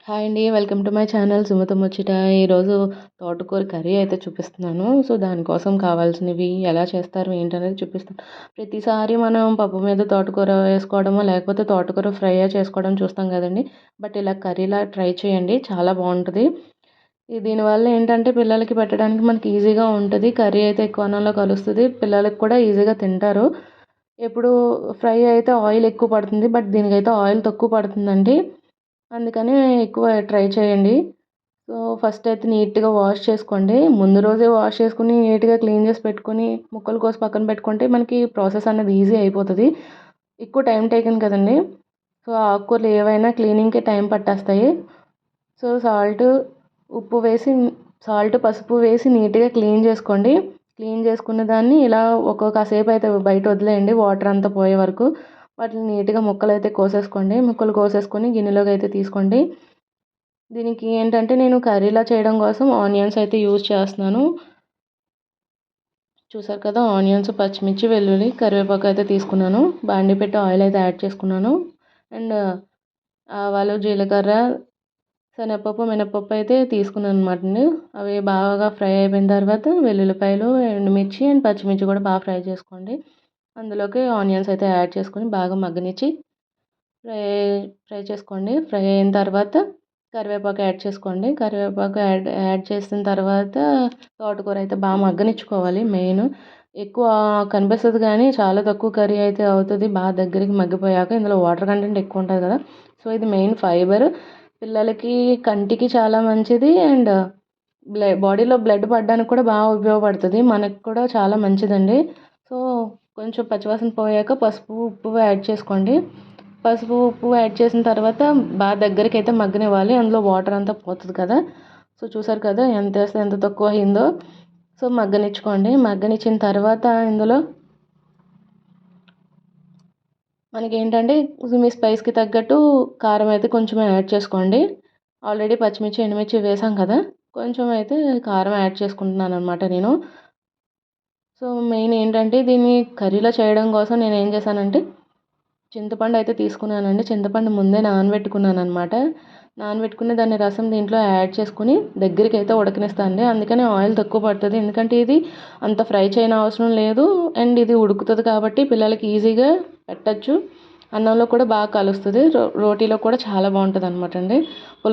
Hi అండి. Welcome to my channel Sumatha ముచ్చట. ఈరోజు తోటకూర కర్రీ అయితే చూపిస్తున్నాను. సో, దానికోసం కావాల్సినవి ఎలా చేస్తారు ఏంటనేది చూపిస్తాను. ప్రతిసారి మనం పప్పు మీద తోటకూర వేసుకోవడమో, లేకపోతే తోటకూర ఫ్రై చేసుకోవడం చూస్తాం కదండీ. బట్ ఇలా కర్రీలా ట్రై చేయండి. చాలా బాగుంటుంది. దీనివల్ల ఏంటంటే పిల్లలకి పెట్టడానికి మనకి ఈజీగా ఉంటుంది. కర్రీ అయితే ఎక్కువ అన్నంలో కలుస్తుంది. పిల్లలకి కూడా ఈజీగా తింటారు. ఎప్పుడు ఫ్రై అయితే ఆయిల్ ఎక్కువ పడుతుంది. బట్ దీనికైతే ఆయిల్ తక్కువ పడుతుందండి. అందుకని ఎక్కువ ట్రై చేయండి. సో, ఫస్ట్ అయితే నీట్‌గా వాష్ చేసుకోండి. ముందు రోజే వాష్ చేసుకొని నీట్‌గా క్లీన్ చేసి పెట్టుకొని ముక్కలు కోసి పక్కన పెట్టుకుంటే మనకి ప్రాసెస్ అనేది ఈజీ అయిపోతది. ఎక్కువ టైం టేకన్ కదండీ. సో, ఆకుకూరలు ఏవైనా క్లీనింగ్‌కి టైం పట్టేస్తాయి. సో, ఉప్పు వేసి పసుపు వేసి నీట్‌గా క్లీన్ చేసుకోండి. క్లీన్ చేసుకున్న దాన్ని ఇలా కాసేపు అయితే బయట వదిలేయండి వాటర్ అంతా పోయే వరకు. వాటిని నీట్‌గా ముక్కలైతే కోసేసుకోండి. ముక్కలు కోసేసుకొని గిన్నెలోకి అయితే తీసుకోండి. దీనికి ఏంటంటే నేను కర్రీలా చేయడం కోసం ఆనియన్స్ అయితే యూజ్ చేస్తున్నాను. చూసారు కదా, ఆనియన్స్, పచ్చిమిర్చి, వెల్లుల్లి, కరివేపాకు అయితే తీసుకున్నాను. బాండీ పెట్టి ఆయిల్ అయితే యాడ్ చేసుకున్నాను. అండ్ ఆవాలు, జీలకర్ర, శనగపప్పు, మినపప్పు అయితే తీసుకున్నాను అనమాట అండి. అవి బాగా ఫ్రై అయిపోయిన తర్వాత వెల్లుల్లిపాయలు, ఎండుమిర్చి అండ్ పచ్చిమిర్చి కూడా బాగా ఫ్రై చేసుకోండి. అందులోకి ఆనియన్స్ అయితే యాడ్ చేసుకొని బాగా మగ్గనిచ్చి ఫ్రై ఫ్రై చేసుకోండి. ఫ్రై అయిన తర్వాత కరివేపాకు యాడ్ చేసుకోండి. కరివేపాకు యాడ్ చేసిన తర్వాత తోటకూర అయితే బాగా మగ్గనిచ్చుకోవాలి. మెయిన్ ఎక్కువ కనిపిస్తుంది కానీ చాలా తక్కువ కర్రీ అయితే అవుతుంది బాగా దగ్గరికి మగ్గిపోయాక. ఇందులో వాటర్ కంటెంట్ ఎక్కువ ఉంటుంది కదా. సో, ఇది మెయిన్ ఫైబర్. పిల్లలకి కంటికి చాలా మంచిది. అండ్ బాడీలో బ్లడ్ పడడానికి కూడా బాగా ఉపయోగపడుతుంది. మనకు కూడా చాలా మంచిదండి. సో, కొంచెం పచ్చివాసన పోయాక పసుపు, ఉప్పు యాడ్ చేసుకోండి. పసుపు, ఉప్పు యాడ్ చేసిన తర్వాత బాగా దగ్గరికి అయితే మగ్గనివ్వాలి. అందులో వాటర్ అంతా పోతుంది కదా. సో, చూసారు కదా ఎంత వేస్తే ఎంత తక్కువ అయిందో. సో, మగ్గనిచ్చుకోండి. మగ్గనిచ్చిన తర్వాత ఇందులో మనకి ఏంటంటే మీ స్పైస్కి తగ్గట్టు కారం అయితే కొంచెం యాడ్ చేసుకోండి. ఆల్రెడీ పచ్చిమిర్చి, ఎండుమిర్చి వేసాం కదా. కొంచెం అయితే కారం యాడ్ చేసుకుంటున్నాను అనమాట నేను. సో, మెయిన్ ఏంటంటే దీన్ని కర్రీలో చేయడం కోసం నేను ఏం చేశానంటే చింతపండు అయితే తీసుకున్నానండి. చింతపండు ముందే నానబెట్టుకున్నానమాట. నానబెట్టుకుని దాని రసం దీంట్లో యాడ్ చేసుకుని దగ్గరికి అయితే ఉడకనిస్తానండి. అందుకని ఆయిల్ తక్కువ పడుతుంది. ఎందుకంటే ఇది అంత ఫ్రై చేయని అవసరం లేదు. అండ్ ఇది ఉడుకుతుంది కాబట్టి పిల్లలకి ఈజీగా పెట్టచ్చు. అన్నంలో కూడా బాగా కలుస్తుంది. రోటీలో కూడా చాలా బాగుంటుంది అనమాట అండి.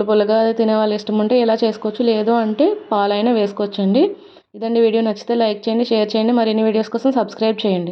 పుల్లగా తినే వాళ్ళు ఇష్టం ఉంటే ఇలా చేసుకోవచ్చు. లేదు అంటే పాలైనా వేసుకోవచ్చండి. ఇదండి వీడియో. నచ్చితే లైక్ చేయండి, షేర్ చేయండి. మరిన్ని వీడియోస్ కోసం సబ్స్క్రైబ్ చేయండి.